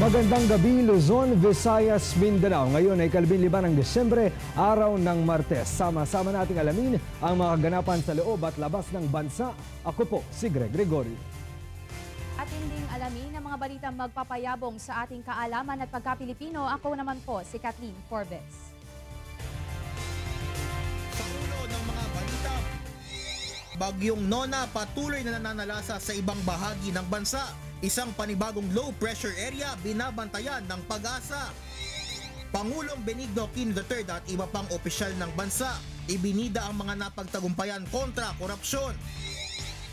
Magandang gabi, Luzon, Visayas, Mindanao. Ngayon ay 15 ng Desyembre, araw ng Martes. Sama-sama nating alamin ang mga kaganapan sa loob at labas ng bansa. Ako po si Greg Gregorio. At hinding alamin ang mga balitang magpapayabong sa ating kaalaman at pagka-Pilipino. Ako naman po si Kathleen Forbes. Sa ulo ng mga balita, Bagyong Nona patuloy na nananalasa sa ibang bahagi ng bansa. Isang panibagong low pressure area binabantayan ng Pag-asa. Pangulong Benigno Aquino III at iba pang opisyal ng bansa ibinida ang mga napagtagumpayan kontra korupsyon.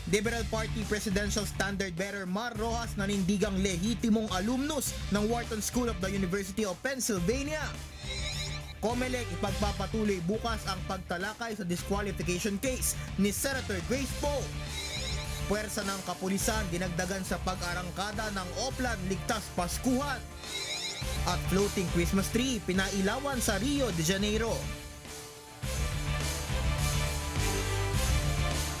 Liberal Party Presidential Standard Bearer Mar Rojas nanindigang lehitimong alumnus ng Wharton School of the University of Pennsylvania. COMELEC ipagpapatuloy bukas ang pagtalakay sa disqualification case ni Senator Grace Poe. Puwersa ng kapulisan dinagdagan sa pag-arangkada ng Oplan Ligtas Paskuhan. At floating Christmas tree pinailawan sa Rio de Janeiro.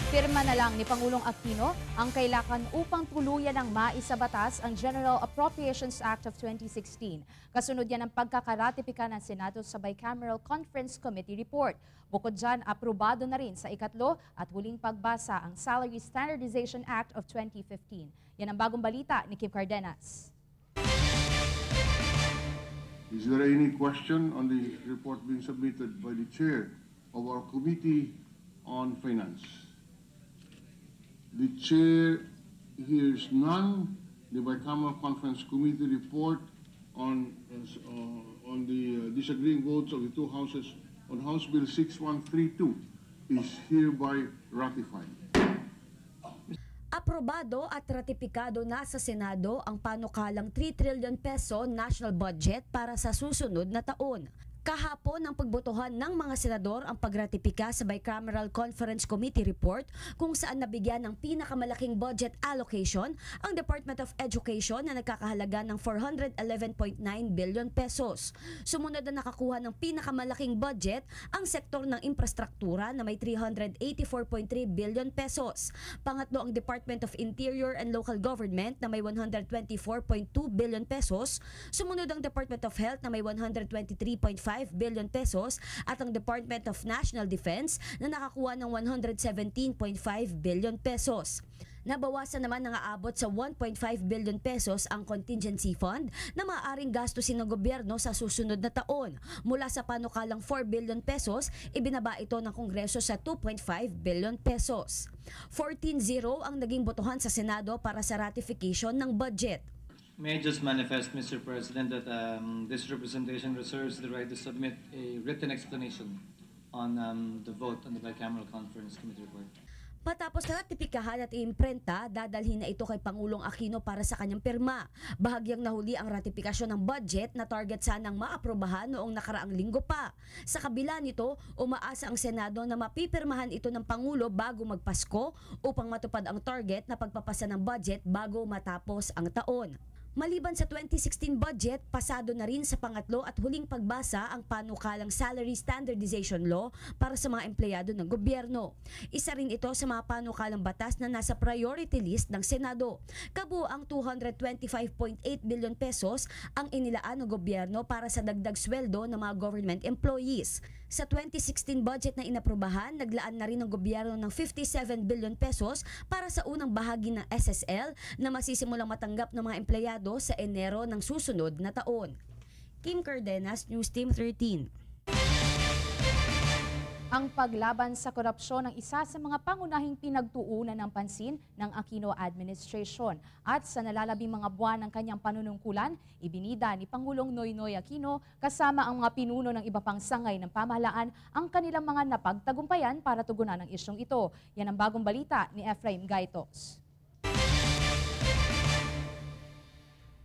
Pirma na lang ni Pangulong Aquino ang kailangan upang tuluyan ng maisabatas ang General Appropriations Act of 2016. Kasunod yan ang pagkakaratipika ng Senado sa Bicameral Conference Committee report. Bukod dyan, aprobado na rin sa ikatlo at huling pagbasa ang Salary Standardization Act of 2015. Yan ang bagong balita ni Kim Cardenas. Is there any question on the report being submitted by the chair of our Committee on Finance? The chair hears none. The Bicameral Conference Committee report on the disagreeing votes of the two houses on House Bill 6132 is hereby ratified. Aprobado at ratipikado na sa Senado ang panukalang 3 trillion peso national budget para sa susunod na taon. Kahapon ang pagbotohan ng mga senador ang pagratipika sa Bicameral Conference Committee report kung saan nabigyan ng pinakamalaking budget allocation ang Department of Education na nagkakahalaga ng 411.9 billion pesos. Sumunod na nakakuha ng pinakamalaking budget ang sektor ng infrastruktura na may 384.3 billion pesos. Pangatlo ang Department of Interior and Local Government na may 124.2 billion pesos. Sumunod ang Department of Health na may 123.5 billion pesos at ang Department of National Defense na nakakuha ng 117.5 billion pesos. Nabawasan naman ng aabot sa 1.5 billion pesos ang contingency fund na maaaring gastusin ng gobyerno sa susunod na taon. Mula sa panukalang 4 billion pesos, ibinaba ito ng Kongreso sa 2.5 billion pesos. 14-0 ang naging botohan sa Senado para sa ratification ng budget. May I just manifest, Mr. President, that this representation reserves the right to submit a written explanation on the vote on the Bicameral Conference Committee report. Matapos ratipikahan at iimprenta, dadalhin na ito kay Pangulong Aquino para sa kanyang pirma. Bahagyang nahuli ang ratifikasyon ng budget na target sanang maaprobahan noong nakaraang linggo pa. Sa kabila nito, umaasa ang Senado na mapipirmahan ito ng Pangulo bago magpasko upang matupad ang target na pagpapasa ng budget bago matapos ang taon. Maliban sa 2016 budget, pasado na rin sa pangatlo at huling pagbasa ang panukalang Salary Standardization Law para sa mga empleyado ng gobyerno. Isa rin ito sa mga panukalang batas na nasa priority list ng Senado. Kabuang 225.8 billion pesos ang inilaan ng gobyerno para sa dagdag sweldo ng mga government employees. Sa 2016 budget na inaprubahan, naglaan na rin ng gobyerno ng 57 billion pesos para sa unang bahagi ng SSL na masisimulang matanggap ng mga empleyado sa Enero ng susunod na taon. Kim Cardenas, News Team 13. Ang paglaban sa korupsyon ang isa sa mga pangunahing pinagtuunan ng pansin ng Aquino administration. At sa nalalabing mga buwan ng kanyang panunungkulan, ibinida ni Pangulong Noynoy Aquino kasama ang mga pinuno ng iba pang sangay ng pamahalaan ang kanilang mga napagtagumpayan para tugunan ang isyong ito. Yan ang bagong balita ni Efraim Gaitos.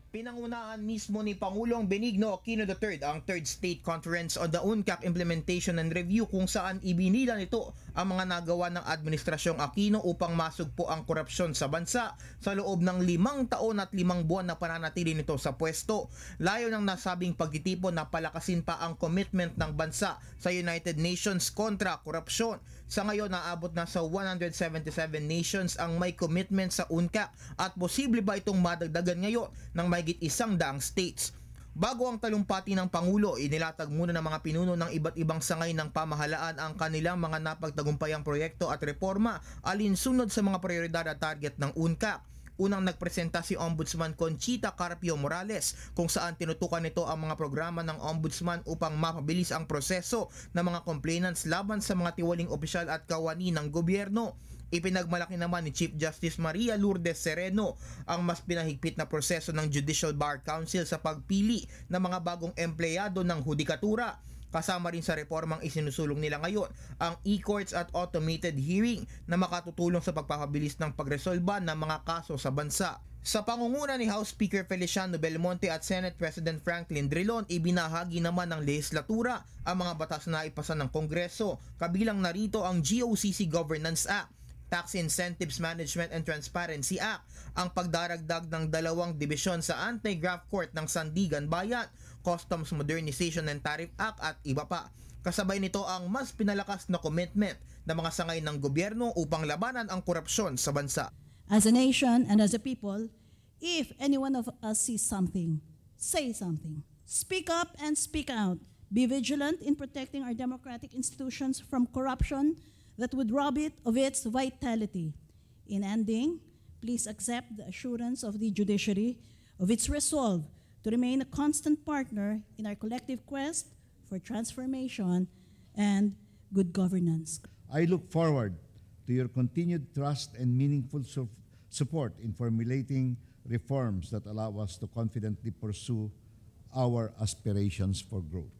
Pinangunahan mismo ni Pangulong Benigno Aquino III ang Third State Conference on the UNCAP Implementation and Review kung saan ibinila nito ang mga nagawa ng Administrasyong Aquino upang masugpo ang korupsyon sa bansa sa loob ng 5 taon at 5 buwan na pananatili nito sa pwesto. Layo ng nasabing pagtitipon na palakasin pa ang commitment ng bansa sa United Nations kontra korupsyon. Sa ngayon, naabot na sa 177 nations ang may commitment sa UNCAP at posible ba itong madagdagan ngayon ng mahigit 100 states. Bago ang talumpati ng Pangulo, inilatag muna ng mga pinuno ng iba't ibang sangay ng pamahalaan ang kanilang mga napagtagumpayang proyekto at reforma alinsunod sa mga prioridad at target ng UNCAC. Unang nagpresenta si Ombudsman Conchita Carpio Morales kung saan tinutukan nito ang mga programa ng Ombudsman upang mapabilis ang proseso ng mga complainants laban sa mga tiwaling opisyal at kawani ng gobyerno. Ipinagmalaki naman ni Chief Justice Maria Lourdes Sereno ang mas pinahigpit na proseso ng Judicial Bar Council sa pagpili ng mga bagong empleyado ng hudikatura. Kasama rin sa reformang isinusulong nila ngayon ang e-courts at automated hearing na makatutulong sa pagpapabilis ng pagresolba ng mga kaso sa bansa. Sa pangunguna ni House Speaker Feliciano Belmonte at Senate President Franklin Drilon, ibinahagi naman ng lehislatura ang mga batas na ipasa ng Kongreso, kabilang narito ang GOCC Governance Act, Tax Incentives Management and Transparency Act, ang pagdaragdag ng 2 dibisyon sa Anti-Graft Court ng Sandigan Bayan, Customs Modernization and Tariff Act at iba pa. Kasabay nito ang mas pinalakas na commitment ng mga sangay ng gobyerno upang labanan ang korupsyon sa bansa. As a nation and as a people, if any one of us sees something, say something. Speak up and speak out. Be vigilant in protecting our democratic institutions from corruption that would rob it of its vitality. In ending, please accept the assurance of the judiciary of its resolve to remain a constant partner in our collective quest for transformation and good governance. I look forward to your continued trust and meaningful support in formulating reforms that allow us to confidently pursue our aspirations for growth.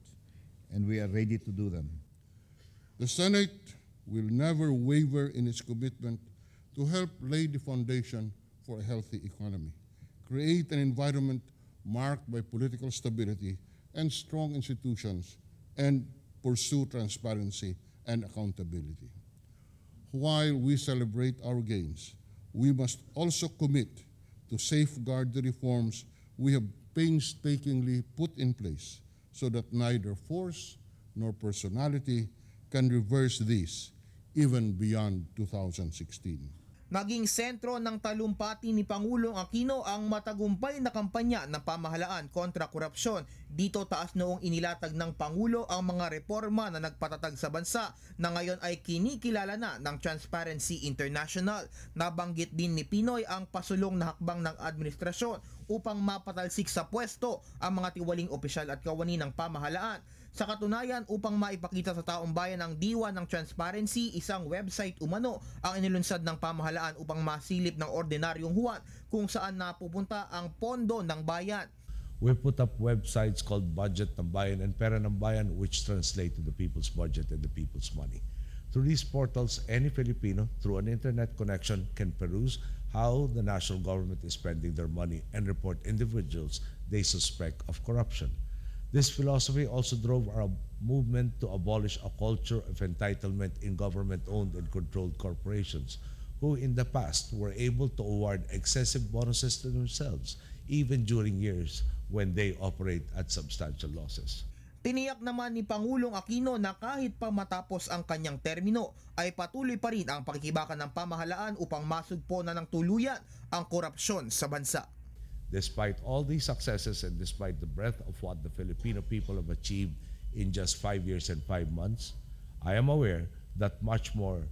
And we are ready to do them. The Senate will never waver in its commitment to help lay the foundation for a healthy economy, create an environment marked by political stability and strong institutions, and pursue transparency and accountability. While we celebrate our gains, we must also commit to safeguard the reforms we have painstakingly put in place so that neither force nor personality can reverse these even beyond 2016. Naging sentro ng talumpati ni Pangulong Aquino ang matagumpay na kampanya ng pamahalaan kontra korupsyon. Dito taas noong inilatag ng Pangulo ang mga reforma na nagpatatag sa bansa na ngayon ay kinikilala na ng Transparency International. Nabanggit din ni Pinoy ang pasulong na hakbang ng administrasyon upang mapatalsik sa pwesto ang mga tiwaling opisyal at kawani ng pamahalaan. Sa katunayan, upang maipakita sa taong bayan ang diwa ng transparency, isang website umano ang inilunsad ng pamahalaan upang masilip ng ordinaryong huwan kung saan napupunta ang pondo ng bayan. We put up websites called Budget ng Bayan and Pera ng Bayan, which translate to the people's budget and the people's money. Through these portals, any Filipino, through an internet connection, can peruse how the national government is spending their money and report individuals they suspect of corruption. This philosophy also drove our movement to abolish a culture of entitlement in government-owned and controlled corporations, who in the past were able to award excessive bonuses to themselves, even during years when they operate at substantial losses. Tiniyak naman ni Pangulong Aquino na kahit pa matapos ang kanyang termino, ay patuloy pa rin ang pakikibakan ng pamahalaan upang masugpo na ng tuluyan ang korupsyon sa bansa. Despite all these successes and despite the breadth of what the Filipino people have achieved in just 5 years and 5 months, I am aware that much more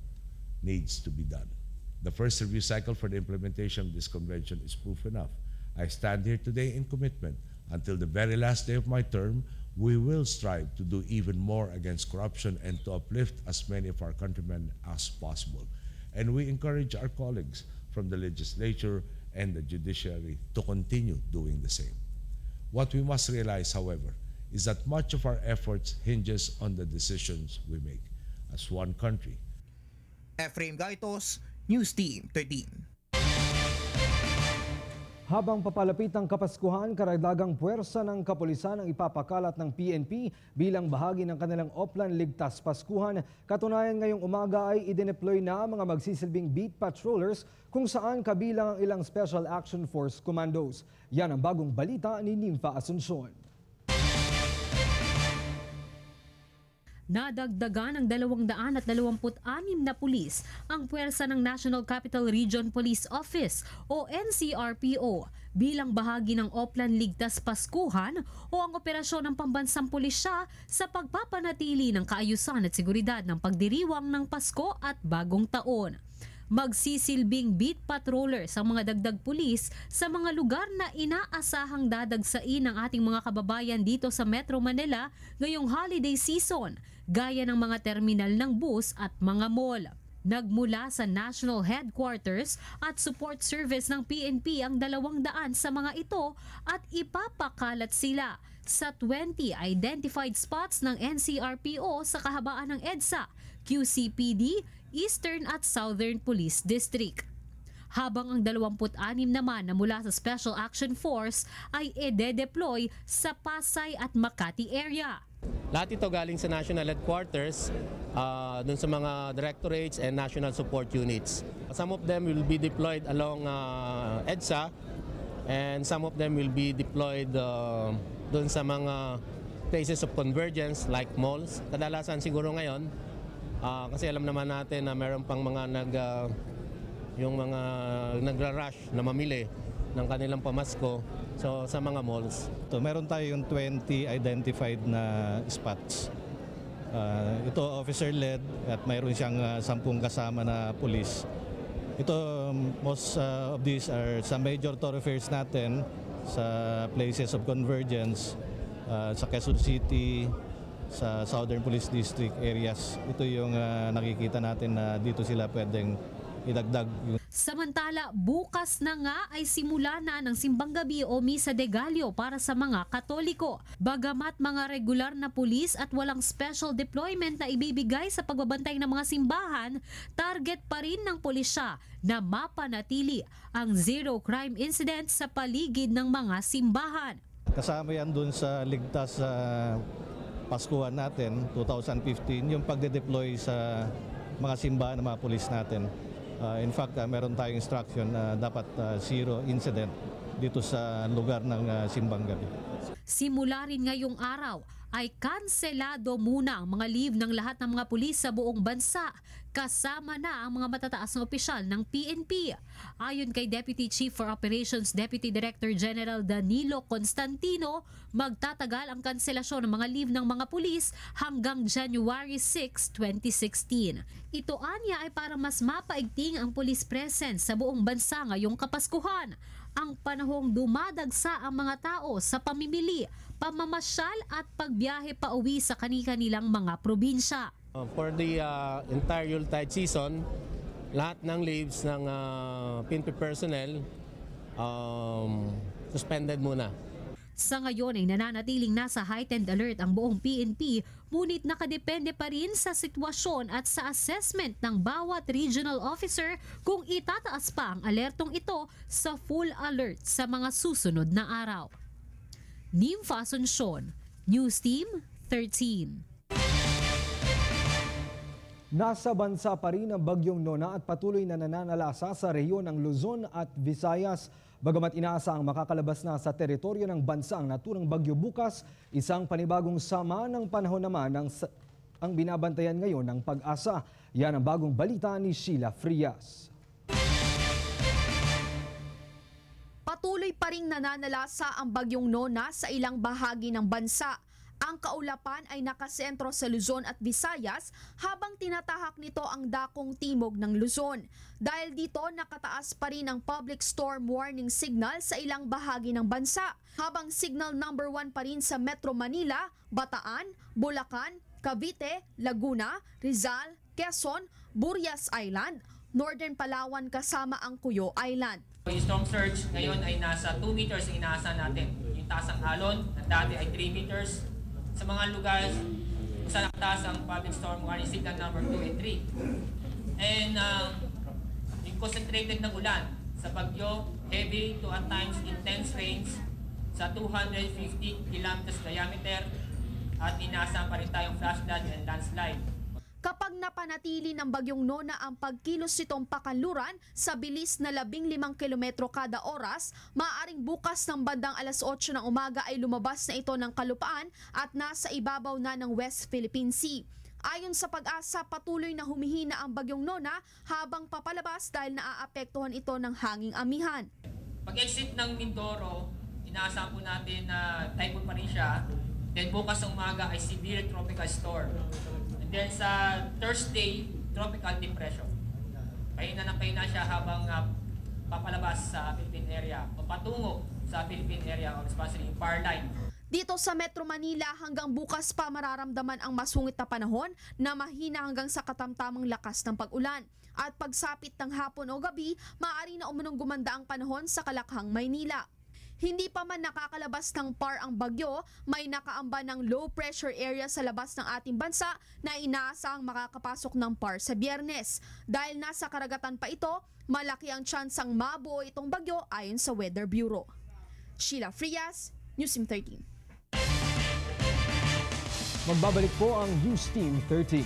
needs to be done. The first review cycle for the implementation of this convention is proof enough. I stand here today in commitment. Until the very last day of my term, we will strive to do even more against corruption and to uplift as many of our countrymen as possible. And we encourage our colleagues from the legislature and the judiciary to continue doing the same. What we must realize, however, is that much of our efforts hinges on the decisions we make as one country. Efraim Gaitos, News Team 13. Habang papalapit ang Kapaskuhan, karagdagang puwersa ng kapulisan ang ipapakalat ng PNP bilang bahagi ng kanilang Oplan Ligtas Paskuhan. Katunayan ngayong umaga ay idineploy na mga magsisilbing beat patrollers kung saan kabilang ang ilang Special Action Force Commandos. Yan ang bagong balita ni Nympha Asuncion. Nadagdagan ng 226 na pulis ang puwersa ng National Capital Region Police Office o NCRPO bilang bahagi ng Oplan Ligtas Paskuhan o ang operasyon ng pambansang pulisya sa pagpapanatili ng kaayusan at seguridad ng pagdiriwang ng Pasko at Bagong Taon. Magsisilbing beat patrollers ang mga dagdag pulis sa mga lugar na inaasahang dadagsain ng ating mga kababayan dito sa Metro Manila ngayong holiday season, gaya ng mga terminal ng bus at mga mall. Nagmula sa National Headquarters at Support Service ng PNP ang 200 sa mga ito at ipapakalat sila sa 20 identified spots ng NCRPO sa kahabaan ng EDSA, QCPD, Eastern at Southern Police District. Habang ang 26 naman na mula sa Special Action Force ay ide-deploy sa Pasay at Makati area. Lahat ito galing sa National Headquarters, dun sa mga directorates and national support units. Some of them will be deployed along EDSA and some of them will be deployed dun sa mga places of convergence like malls. Kadalasan siguro ngayon, kasi alam naman natin na meron pang mga nagra-rush na mamili ng kanilang pamasko sa mga malls. Meron tayong 20 identified na spots. Ito officer-led at mayroon siyang 10 kasama na pulis. Ito, most of these are sa major thoroughfares natin sa places of convergence, sa Quezon City, sa Southern Police District areas. Ito yung nakikita natin na dito sila pwedeng idagdag. Samantala, bukas na nga ay simula na ng simbang gabi o Misa de Gallo para sa mga Katoliko. Bagamat mga regular na pulis at walang special deployment na ibibigay sa pagbabantay ng mga simbahan, target pa rin ng pulisya na mapanatili ang zero crime incident sa paligid ng mga simbahan. Kasama yan dun sa ligtas sa Paskuhan natin, 2015, yung pagde-deploy sa mga simbahan ng mga pulis natin. In fact, meron tayong instruction na dapat zero incident dito sa lugar ng simbang gabi. Simula rin ngayong araw ay kanselado muna ang mga leave ng lahat ng mga pulis sa buong bansa, kasama na ang mga matataas na opisyal ng PNP. Ayon kay Deputy Chief for Operations Deputy Director General Danilo Constantino, magtatagal ang kanselasyon ng mga leave ng mga pulis hanggang January 6, 2016. Ito anya ay para mas mapaigting ang police presence sa buong bansa ngayong Kapaskuhan, ang panahong dumadagsa ang mga tao sa pamimili, pamamasyal at pagbiyahe pa uwi sa kani-kanilang mga probinsya. For the entire Yuletide season, lahat ng leaves ng PNP personnel suspended muna. Sa ngayon ay nananatiling nasa heightened alert ang buong PNP, ngunit nakadepende pa rin sa sitwasyon at sa assessment ng bawat regional officer kung itataas pa ang alertong ito sa full alert sa mga susunod na araw. Nympha Asuncion, News Team 13. Nasa bansa pa rin ang bagyong Nona at patuloy na nananalasa sa rehiyon ng Luzon at Visayas. Bagamat inaasahang makakalabas na sa teritoryo ng bansa ang naturang bagyo bukas, isang panibagong sama ng panahon naman ang binabantayan ngayon ng Pag-asa. Yan ang bagong balita ni Sheila Frias. Patuloy pa ring nananalasa ang bagyong Nona sa ilang bahagi ng bansa. Ang kaulapan ay nakasentro sa Luzon at Visayas habang tinatahak nito ang dakong timog ng Luzon. Dahil dito nakataas pa rin ang public storm warning signal sa ilang bahagi ng bansa, habang signal number 1 pa rin sa Metro Manila, Bataan, Bulacan, Cavite, Laguna, Rizal, Quezon, Burias Island, Northern Palawan kasama ang Cuyo Island. Yung storm surge ngayon ay nasa 2 meters ang inaasahan natin. Yung taas ng alon, na dati ay 3 meters. Sa mga lugar kung saan nakataas ang public storm warning signal number 2 and 3. And yung concentrated ng ulan sa bagyo, heavy to at times intense rains sa 250 kilometers diameter at inaasahan pa rin tayong flash flood and landslide. Kapag napanatili ng bagyong Nona ang pagkilos nitong pakanluran sa bilis na 15 kilometro kada oras, maaaring bukas ng bandang alas 8 ng umaga ay lumabas na ito ng kalupaan at nasa ibabaw na ng West Philippine Sea. Ayon sa Pag-asa, patuloy na humihina ang bagyong Nona habang papalabas dahil naaapektuhan ito ng hanging amihan. Pag-exit ng Mindoro, inaasahan po natin na typhoon pa rin siya. Then bukas ng umaga ay severe tropical storm. And then sa Thursday, tropical depression. Pahina siya habang papalabas sa Philippine area o patungo sa Philippine area o especially yung far line. Dito sa Metro Manila hanggang bukas pa mararamdaman ang masungit na panahon na mahina hanggang sa katamtamang lakas ng pag-ulan. At pagsapit ng hapon o gabi, maaari na umunong gumanda ang panahon sa Kalakhang, Maynila. Hindi pa man nakakalabas ng PAR ang bagyo, may nakaamba ng low pressure area sa labas ng ating bansa na inaasahang makakapasok ng PAR sa Biyernes. Dahil nasa karagatan pa ito, malaki ang tsansang mabuo itong bagyo ayon sa Weather Bureau. Sheila Frias, News Team 13. Magbabalik po ang News Team 13.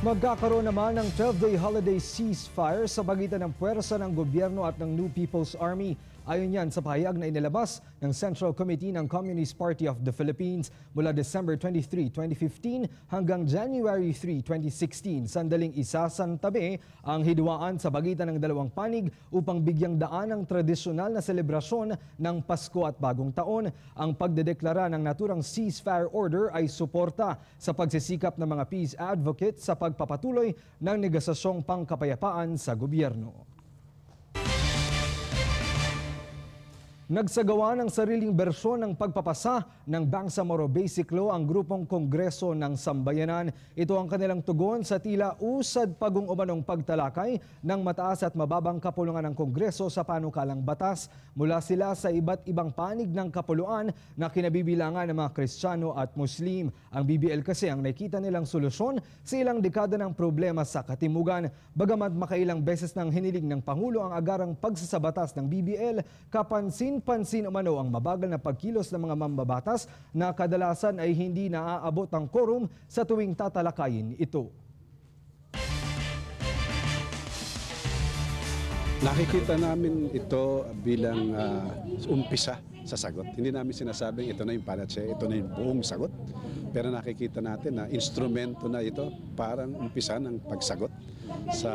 Magkakaroon naman ng 12-day holiday ceasefire sa pagitan ng puwersa ng gobyerno at ng New People's Army. Ayon yan sa pahayag na inilabas ng Central Committee ng Communist Party of the Philippines mula December 23, 2015 hanggang January 3, 2016. Sandaling isasantabi ang hidwaan sa pagitan ng dalawang panig upang bigyang daan ang tradisyonal na selebrasyon ng Pasko at Bagong Taon. Ang pagdedeklara ng naturang ceasefire order ay suporta sa pagsisikap ng mga peace advocates sa pagpapatuloy ng negosasyong pangkapayapaan sa gobyerno. Nagsagawa ng sariling bersyon ng pagpapasa ng Bangsamoro Basic Law ang grupong Kongreso ng Sambayanan. Ito ang kanilang tugon sa tila usad pagong umanong pagtalakay ng mataas at mababang kapulungan ng Kongreso sa panukalang batas. Mula sila sa iba't ibang panig ng kapuluan na kinabibilangan ng mga Kristiyano at Muslim. Ang BBL kasi ang nakita nilang solusyon sa ilang dekada ng problema sa katimugan. Bagamat makailang beses nang hiniling ng Pangulo ang agarang pagsasabatas ng BBL, kapansin umano ang mabagal na pagkilos ng mga mambabatas na kadalasan ay hindi naaabot ang quorum sa tuwing tatalakayin ito. Nakikita namin ito bilang umpisa sa sagot. Hindi namin sinasabing ito na yung panacea, ito na yung buong sagot. Pero nakikita natin na instrumento na ito parang umpisa ng pagsagot sa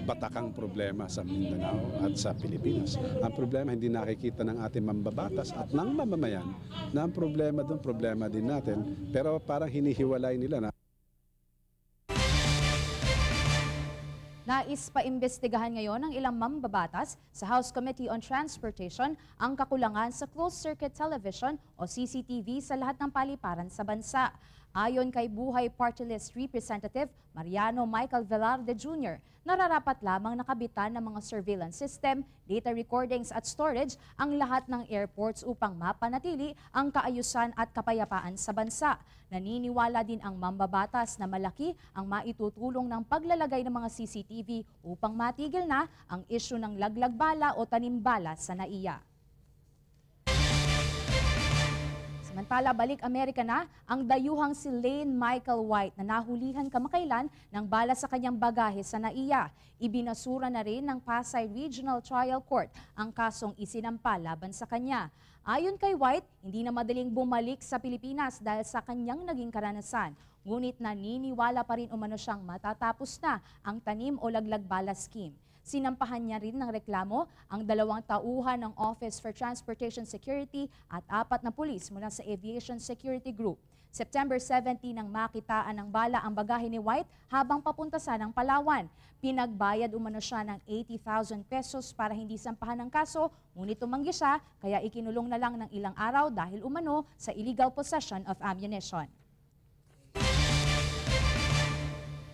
batakang problema sa Mindanao at sa Pilipinas. Ang problema hindi nakikita ng ating mambabatas at ng mamamayan na ang problema doon, problema din natin. Pero parang hinihiwalay nila na Nais paimbestigahan ngayon ng ilang mambabatas sa House Committee on Transportation ang kakulangan sa closed-circuit television o CCTV sa lahat ng paliparan sa bansa. Ayon kay Buhay Party List Representative Mariano Michael Velarde Jr., nararapat lamang nakabitan ng mga surveillance system, data recordings at storage ang lahat ng airports upang mapanatili ang kaayusan at kapayapaan sa bansa. Naniniwala din ang mambabatas na malaki ang maitutulong ng paglalagay ng mga CCTV upang matigil na ang isyu ng laglag-bala o tanimbala sa NAIA. Samantala, balik Amerika na ang dayuhang si Lane Michael White na nahulihan kamakailan ng bala sa kanyang bagahe sa NAIA. Ibinasura na rin ng Pasay Regional Trial Court ang kasong isinampa laban sa kanya. Ayon kay White, hindi na madaling bumalik sa Pilipinas dahil sa kanyang naging karanasan. Ngunit naniniwala pa rin umano siyang matatapos na ang tanim o laglag-bala scheme. Sinampahan niya rin ng reklamo ang 2 tauhan ng Office for Transportation Security at 4 na pulis mula sa Aviation Security Group. September 17 nang makitaan ng bala ang bagahe ni White habang papunta sa ng Palawan. Pinagbayad umano siya ng 80,000 pesos para hindi sampahan ng kaso, ngunit tumanggi siya kaya ikinulong na lang ng ilang araw dahil umano sa illegal possession of ammunition.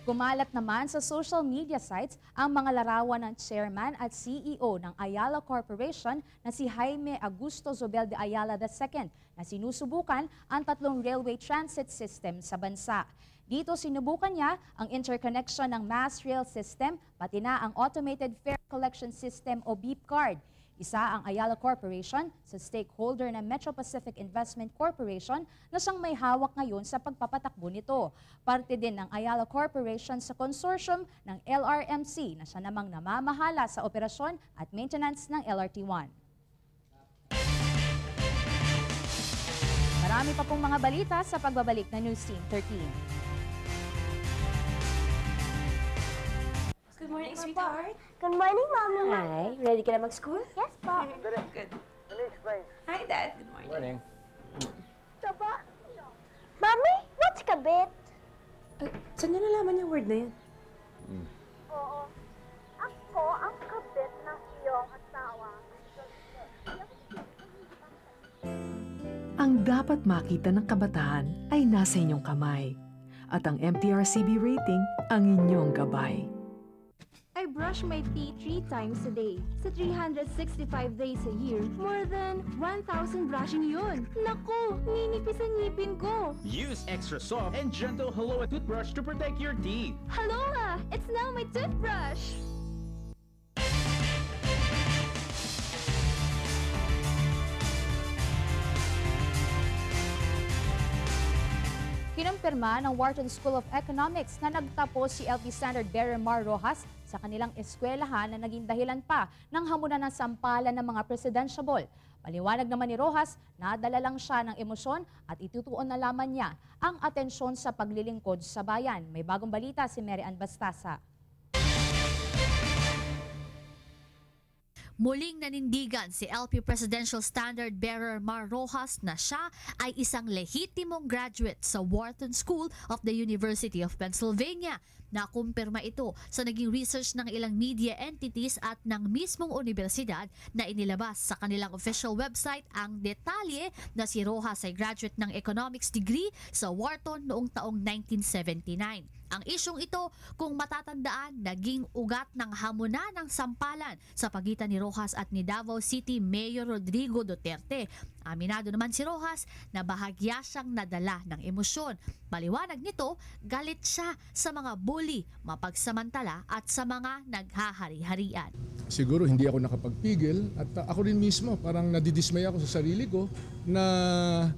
Kumalat naman sa social media sites ang mga larawan ng chairman at CEO ng Ayala Corporation na si Jaime Augusto Zobel de Ayala II na sinusubukan ang 3 railway transit system sa bansa. Dito sinubukan niya ang interconnection ng mass rail system pati na ang automated fare collection system o beep card. Isa ang Ayala Corporation sa stakeholder ng Metro Pacific Investment Corporation na siyang may hawak ngayon sa pagpapatakbo nito. Parte din ng Ayala Corporation sa consortium ng LRMC na siya namang namamahala sa operasyon at maintenance ng LRT-1. Marami pa pong mga balita sa pagbabalik ng News Team 13. Good morning, sweetheart. Good morning, Mommy. Hi. Ready ka na mag-school? Yes, po. Good. Hi, Dad. Good morning. Saba. Mommy, what's kabit? Saan niyo nalaman yung word na yun? Oo. Ako ang kabit ng iyong asawa. Ang dapat makita ng kabataan ay nasa inyong kamay. At ang MTRCB rating ang inyong gabay. I brush my teeth 3 times a day. Sa 365 days a year, more than 1,000 brushing yun. Naku, ninipis ang ngipin ko. Use extra soft and gentle Haloa toothbrush to protect your teeth. Haloa! It's now my toothbrush! Kinumpirma ng Wharton School of Economics na nagtapos si LP Standard bearer Mar Rojas sa kanilang eskwelahan na naging dahilan pa ng hamunan ng sampalan ng mga presidentiable. Paliwanag naman ni Rojas, nadala lang siya ng emosyon at itutuon na lamang niya ang atensyon sa paglilingkod sa bayan. May bagong balita si Mary Ann Bastasa. Muling nanindigan si LP Presidential Standard bearer Mar Rojas na siya ay isang lehitimong graduate sa Wharton School of the University of Pennsylvania. Nakumpirma ito sa naging research ng ilang media entities at ng mismong universidad na inilabas sa kanilang official website ang detalye na si Rojas ay graduate ng economics degree sa Wharton noong taong 1979. Ang isyong ito, kung matatandaan, naging ugat ng hamunan ng sampalan sa pagitan ni Rojas at ni Davao City Mayor Rodrigo Duterte. Aminado naman si Rojas na bahagya siyang nadala ng emosyon. Paliwanag nito, galit siya sa mga bully, mapagsamantala at sa mga naghahari-harian. Siguro hindi ako nakapagpigil at ako rin mismo parang nadidismay ako sa sarili ko na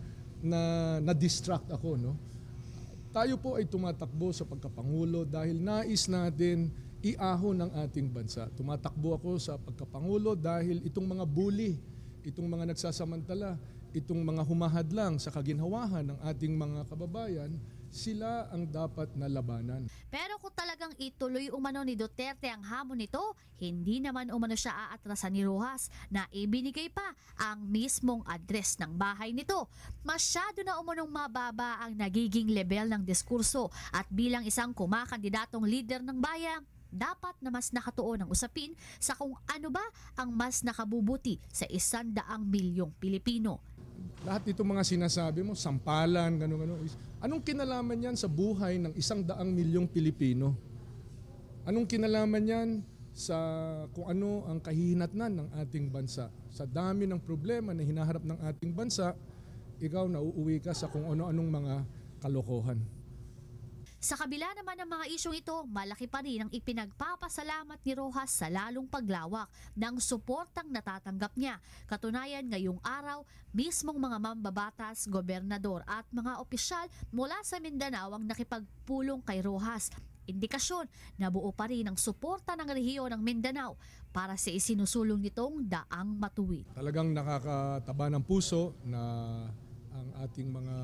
distract ako, no? Tayo po ay tumatakbo sa pagkapangulo dahil nais natin iahon ang ating bansa. Tumatakbo ako sa pagkapangulo dahil itong mga bully, itong mga nagsasamantala, itong mga humahadlang sa kaginhawahan ng ating mga kababayan, sila ang dapat na labanan. Pero kung talagang ituloy umano ni Duterte ang hamon nito, hindi naman umano siya aatrasan ni Rojas na ibinigay pa ang mismong address ng bahay nito. Masyado na umanong mababa ang nagiging level ng diskurso at bilang isang kumakandidatong leader ng bayan, dapat na mas nakatuon ang usapin sa kung ano ba ang mas nakabubuti sa 100 milyong Pilipino. Lahat itong mga sinasabi mo, sampalan, gano'n. Anong kinalaman yan sa buhay ng 100 milyong Pilipino? Anong kinalaman yan sa kung ano ang kahihinatnan ng ating bansa? Sa dami ng problema na hinaharap ng ating bansa, ikaw nauuwi ka sa kung ano-anong mga kalokohan. Sa kabila naman ng mga isyong ito, malaki pa rin ang ipinagpapasalamat ni Rojas sa lalong paglawak ng suportang natatanggap niya. Katunayan, ngayong araw, mismong mga mambabatas, gobernador at mga opisyal mula sa Mindanao ang nakipagpulong kay Rojas. Indikasyon na buo pa rin ang suporta ng rehiyon ng Mindanao para sa isinusulong nitong Daang Matuwid. Talagang nakakataba ng puso na ang ating mga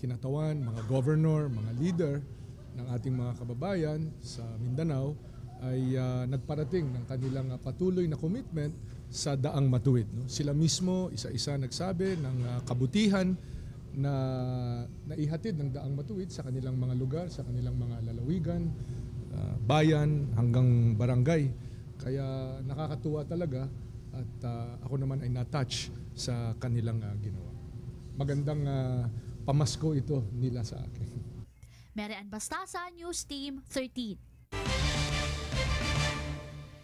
kinatawan, mga governor, mga leader ng ating mga kababayan sa Mindanao ay nagparating ng kanilang patuloy na commitment sa Daang Matuwid. No? Sila mismo, isa-isa nagsabi ng kabutihan na naihatid ng Daang Matuwid sa kanilang mga lugar, sa kanilang mga lalawigan, bayan hanggang barangay. Kaya nakakatuwa talaga at ako naman ay na-touch sa kanilang ginawa. Magandang pamasko ito nila sa akin. Mary Ann Bastasa, News Team 13.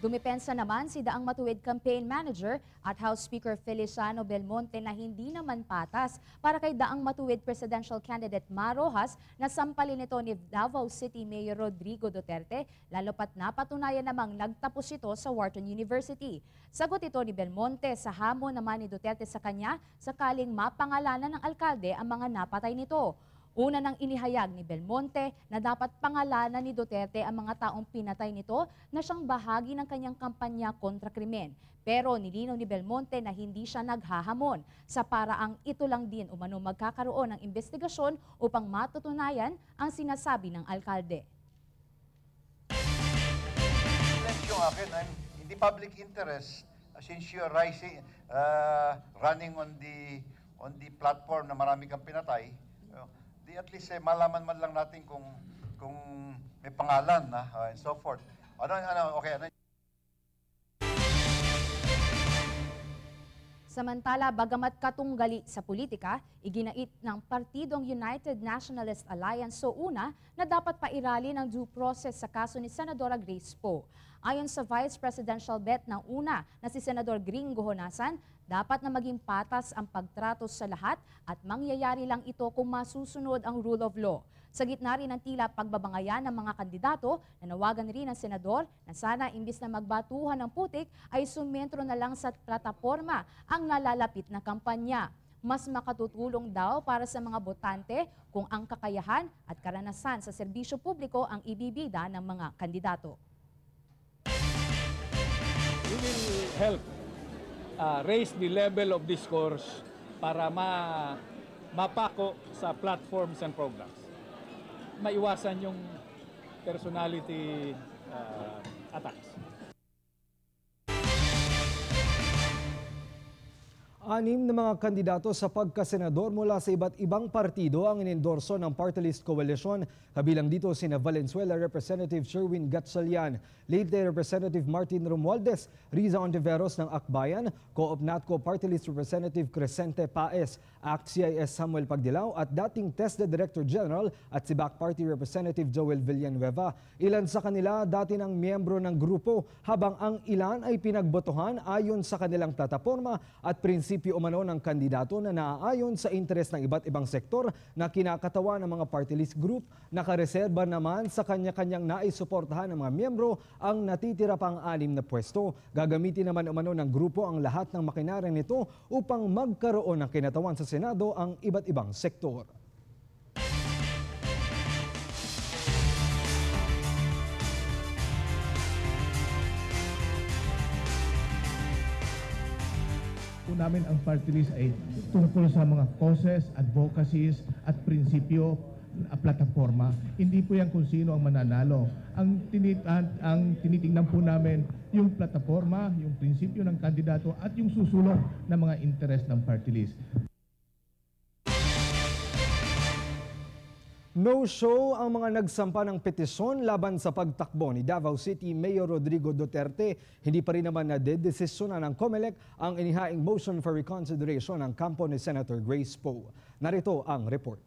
Dumipensa naman si Daang Matuwid Campaign Manager at House Speaker Feliciano Belmonte na hindi naman patas para kay Daang Matuwid Presidential Candidate Mar Rojas na sampalin ito ni Davao City Mayor Rodrigo Duterte, lalo pat napatunayan namang nagtapos ito sa Wharton University. Sagot ito ni Belmonte sa hamon naman ni Duterte sa kanya sakaling mapangalanan ng alkalde ang mga napatay nito. Una nang inihayag ni Belmonte na dapat pangalanan ni Duterte ang mga taong pinatay nito na siyang bahagi ng kanyang kampanya kontra krimen. Pero nilinaw ni Belmonte na hindi siya naghahamon sa paraang ito lang din umano magkakaroon ng investigasyon upang matutunayan ang sinasabi ng alkalde. Yung akin, hindi public interest since you're running on the platform na marami kang pinatay. Di at least malaman man lang natin kung may pangalan na and so forth. Okay. Samantala, bagamat katunggali sa politika, iginait ng Partidong United Nationalist Alliance o UNA na dapat pairali ng due process sa kaso ni Senadora Grace Poe. Ayon sa Vice Presidential Bet ng UNA na si Senador Gringo Honasan, dapat na maging patas ang pagtrato sa lahat at mangyayari lang ito kung masusunod ang rule of law. Sa gitna rin ng tila pagbabangayan ng mga kandidato, nanawagan rin ang senador na sana imbis na magbatuhan ng putik ay sumentro na lang sa plataporma ang nalalapit na kampanya. Mas makatutulong daw para sa mga botante kung ang kakayahan at karanasan sa serbisyo publiko ang ibibida ng mga kandidato. We will help raise the level of discourse para mapako sa platforms and programs. Maiwasan yung personality attacks. 6 na mga kandidato sa pagkasenador mula sa iba't ibang partido ang inendorso ng Party List Coalition. Kabilang dito sina Valenzuela Representative Sherwin Gatchalian, Leyte Representative Martin Romualdez, Riza Ontiveros ng Akbayan, Co-op Natco Party List Representative Crescente Paez, ACT-CIS Samuel Pagdilao at dating TESDA Director General at SIBAC Party Representative Joel Villanueva. Ilan sa kanila dati ng miyembro ng grupo habang ang ilan ay pinagbotohan ayon sa kanilang plataporma at prinsipyo umano ng kandidato na naaayon sa interes ng iba't ibang sektor na kinakatawa ng mga party list group. Nakareserba naman sa kanya-kanyang naisuportahan ng mga miyembro ang natitira pang 6 na pwesto. Gagamitin naman umano ng grupo ang lahat ng makinarya nito upang magkaroon ng kinatawan sa Senado ang iba't ibang sektor. Namin ang party list ay tungkol sa mga causes, advocacies at prinsipyo plataforma. Hindi po yan kung sino ang mananalo. Ang tinitingnan po namin yung plataforma, yung prinsipyo ng kandidato at yung susulong ng mga interes ng party list. No-show ang mga nagsampa ng petisyon laban sa pagtakbo ni Davao City Mayor Rodrigo Duterte. Hindi pa rin naman nadedesisyonan ng COMELEC ang inihaing motion for reconsideration ng kampo ni Senator Grace Poe. Narito ang report.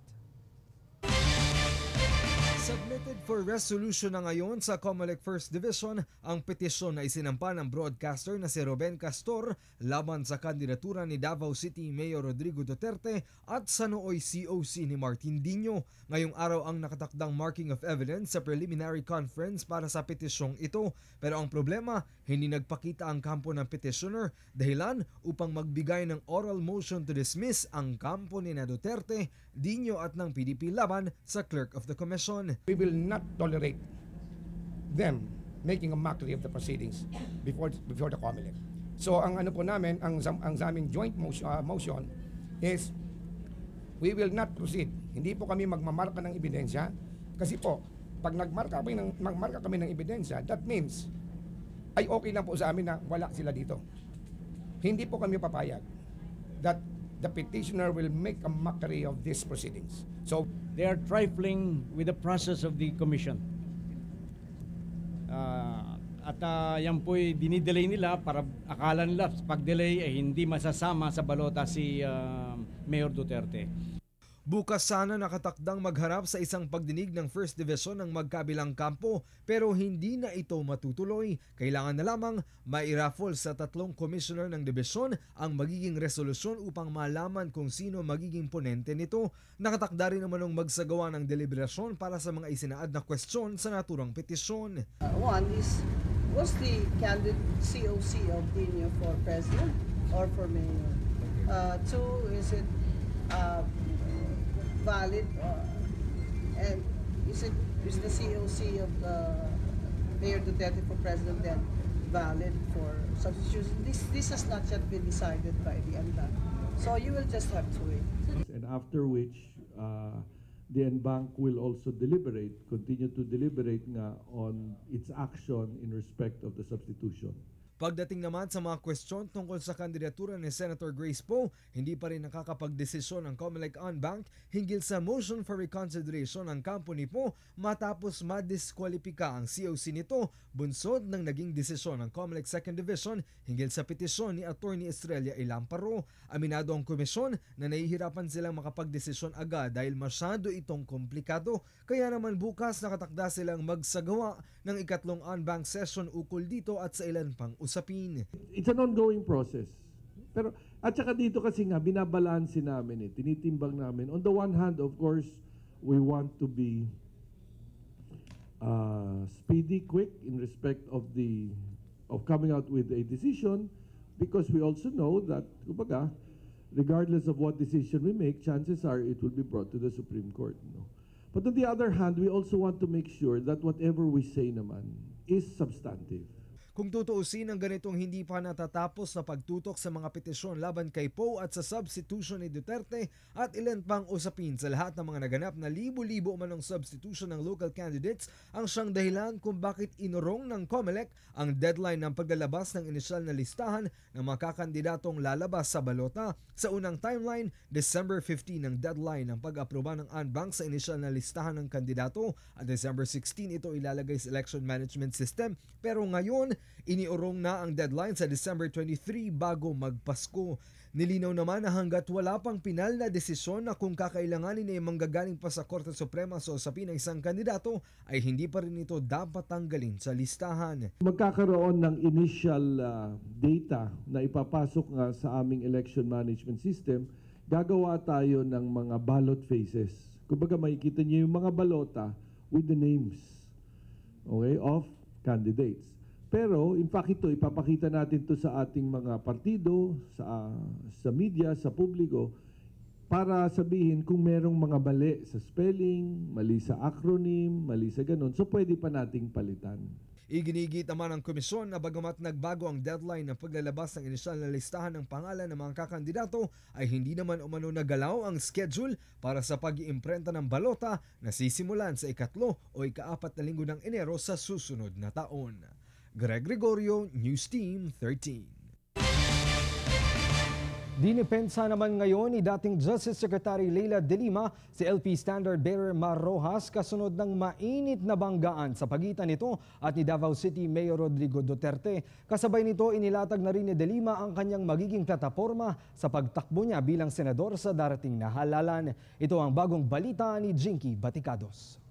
Submitted for resolution na ngayon sa COMELEC First Division ang petisyon na isinampa ng broadcaster na si Ruben Castor laban sa kandidatura ni Davao City Mayor Rodrigo Duterte at sa nooy COC ni Martin Dino. Ngayong araw ang nakatakdang marking of evidence sa preliminary conference para sa petisyong ito. Pero ang problema, hindi nagpakita ang kampo ng petitioner dahilan upang magbigay ng oral motion to dismiss ang kampo ni na Duterte, Dino at ng PDP laban sa Clerk of the Commission. We will not tolerate them making a mockery of the proceedings before the COMELEC. So ang ano po namin, ang aming joint motion is we will not proceed. Hindi po kami magmamarka ng ebidensya kasi po pag magmarka kami ng ebidensya, that means ay okay lang po sa amin na wala sila dito. Hindi po kami papayag that the petitioner will make a mockery of these proceedings. So they are trifling with the process of the commission. At yan po'y dinidelay nila para akala nila pag-delay ay hindi masasama sa balota si Mayor Duterte. Bukas sana nakatakdang magharap sa isang pagdinig ng First Division ng magkabilang kampo pero hindi na ito matutuloy. Kailangan na lamang mairaffle sa 3 commissioner ng dibisyon ang magiging resolusyon upang malaman kung sino magiging ponente nito. Nakatakda rin naman ng magsagawa ng deliberasyon para sa mga isinaad na kwestiyon sa naturang petisyon. One is, what's the candidate COC opinion for president or for mayor? Two, is it valid and is the COC of Mayor Duterte for president then valid for substitution? This has not yet been decided by the NBank, so you will just have to wait. And after which the NBank will also continue to deliberate nga on its action in respect of the substitution. Pagdating naman sa mga kwestiyon tungkol sa kandidatura ni Senator Grace Poe, hindi pa rin nakakapagdesisyon ang COMELEC NBank hinggil sa motion for reconsideration ng kampo ni Poe matapos madiskwalipika ang COC nito bunsod ng naging desisyon ng COMELEC 2nd Division hinggil sa petisyon ni Attorney Estrella Ilamparo. Aminado ang komisyon na nahihirapan silang makapagdesisyon agad dahil masyado itong komplikado. Kaya naman bukas nakatakda silang magsagawa ng ikatlong NBank session ukol dito at sa ilan pang usapin. It's an ongoing process. Pero at saka dito kasi nga binabalanse namin tinitimbang namin. On the one hand, of course, we want to be speedy, quick in respect of coming out with a decision because we also know that kumbaga, regardless of what decision we make, chances are it will be brought to the Supreme Court. No? But on the other hand, we also want to make sure that whatever we say naman is substantive. Kung tutuusin ang ganitong hindi pa natatapos na pagtutok sa mga petisyon laban kay Poe at sa substitution ni Duterte at ilan pang usapin sa lahat ng mga naganap na libo-libo manong substitution ng local candidates ang siyang dahilan kung bakit inurong ng COMELEC ang deadline ng paglalabas ng inisyal na listahan ng mga kakandidatong lalabas sa balota. Sa unang timeline, December 15 ang deadline ng pag-aproba ng NBank sa inisyal na listahan ng kandidato at December 16 ito ilalagay sa election management system. Pero ngayon, iniurong na ang deadline sa December 23 bago magpasko. Nilinaw naman na hanggat wala pang pinal na desisyon na kung kakailanganin ay manggagaling pa sa Korte Suprema sa usapin ng isang kandidato ay hindi pa rin ito dapat tanggalin sa listahan. Magkakaroon ng initial data na ipapasok nga sa aming election management system, gagawa tayo ng mga ballot phases. Kumbaga makikita niyo yung mga balota with the names of candidates. Pero in fact ito, ipapakita natin to sa ating mga partido, sa media, sa publiko, para sabihin kung merong mga mali sa spelling, mali sa acronym, mali sa ganun. So pwede pa nating palitan. Iginigit naman ng komisyon na bagamat nagbago ang deadline ng paglalabas ng inisyal na listahan ng pangalan ng mga kakandidato ay hindi naman umano nagalaw ang schedule para sa pag-iimprenta ng balota na sisimulan sa ikatlo o ika-4 na linggo ng Enero sa susunod na taon. Greg Gregorio, News Team 13. Dinipensa naman ngayon ni dating Justice Secretary Leila De Lima si LP Standard Bearer Mar Rojas kasunod ng mainit na banggaan sa pagitan nito at ni Davao City Mayor Rodrigo Duterte. Kasabay nito inilatag na rin ni De Lima ang kanyang magiging plataporma sa pagtakbo niya bilang senador sa darating na halalan. Ito ang bagong balita ni Jinky Baticados.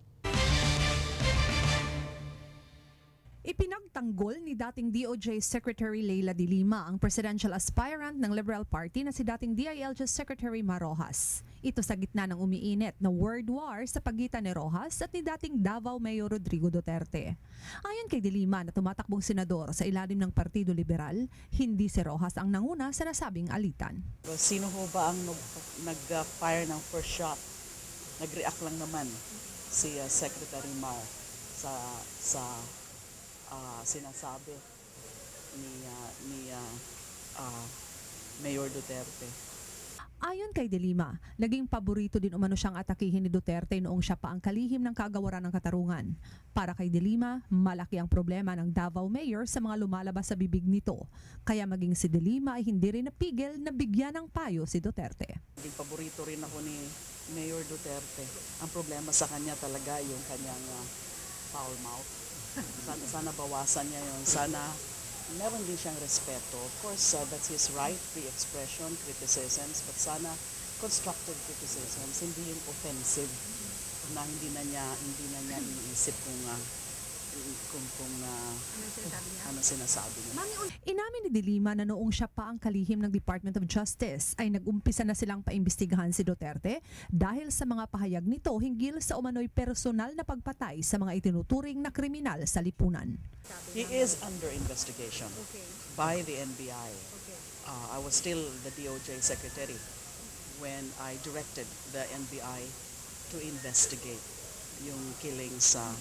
Ipinagtanggol ni dating DOJ Secretary Leila De Lima ang presidential aspirant ng Liberal Party na si dating DILG Secretary Mar Rojas. Ito sa gitna ng umiinit na word war sa pagitan ni Rojas at ni dating Davao Mayor Rodrigo Duterte. Ayon kay De Lima na tumatakbong senador sa ilalim ng Partido Liberal, hindi si Rojas ang nanguna sa nasabing alitan. Sino ho ba ang nag-fire ng first shot? Nag-react lang naman si Secretary Mar sa sinasabi ni Mayor Duterte. Ayon kay De Lima, naging paborito din umano siyang atakihin ni Duterte noong siya pa ang kalihim ng kagawaran ng Katarungan. Para kay De Lima, malaki ang problema ng Davao Mayor sa mga lumalabas sa bibig nito. Kaya maging si De Lima ay hindi rin napigil na bigyan ng payo si Duterte. Naging paborito rin ako ni Mayor Duterte. Ang problema sa kanya talaga yung kanyang foul mouth. Sana bawasan niya yun. Sana meron din siyang respeto. Of course, that's his right, free expression, criticisms, but sana constructive criticisms, hindi yung offensive na hindi na niya iniisip kung ano sinasabi niya. Inamin ni De Lima na noong siya pa ang kalihim ng Department of Justice ay nag-umpisa na silang paimbestigahan si Duterte dahil sa mga pahayag nito hinggil sa umano'y personal na pagpatay sa mga itinuturing na kriminal sa lipunan. He is under investigation by the NBI. I was still the DOJ secretary when I directed the NBI to investigate yung killing sa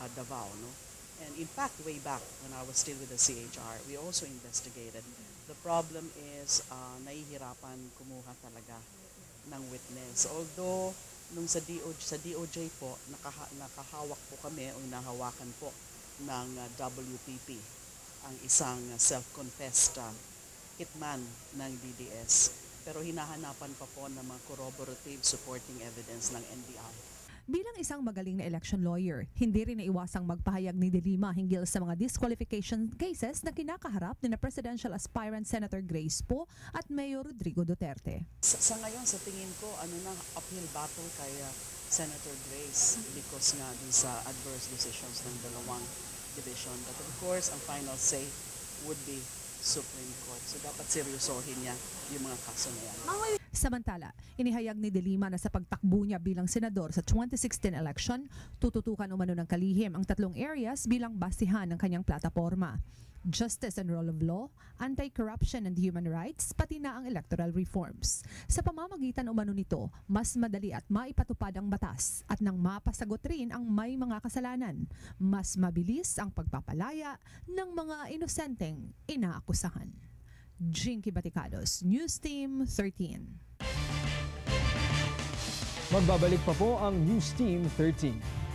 Davao, no? And in fact, way back when I was still with the CHR, we also investigated. The problem is nahihirapan kumuha talaga ng witness. Although nung sa DOJ po nakahawak po kami o nahawakan po ng WPP, ang isang self-confessed hitman ng DDS. Pero hinahanapan pa po ng mga corroborative supporting evidence ng NBI. Bilang isang magaling na election lawyer, hindi rin naiwasang magpahayag ni De Lima hinggil sa mga disqualification cases na kinakaharap ni na presidential aspirant Senator Grace Poe at Mayor Rodrigo Duterte. Sa ngayon, sa tingin ko, uphill battle kay Senator Grace because nga din sa adverse decisions ng dalawang division. But of course, ang final say would be Supreme Court. So dapat seryosohin niya yung mga kaso na yan. Samantala, inihayag ni De Lima na sa pagtakbo niya bilang senador sa 2016 election, tututukan umano ng kalihim ang 3 areas bilang basihan ng kanyang plataporma. Justice and rule of law, anti-corruption and human rights, pati na ang electoral reforms. Sa pamamagitan umano nito, mas madali at maipatupad ang batas at nang mapasagot rin ang may mga kasalanan. Mas mabilis ang pagpapalaya ng mga inosenteng inaakusahan. Jinky Baticados, News Team 13. Magbabalik pa po ang News Team 13.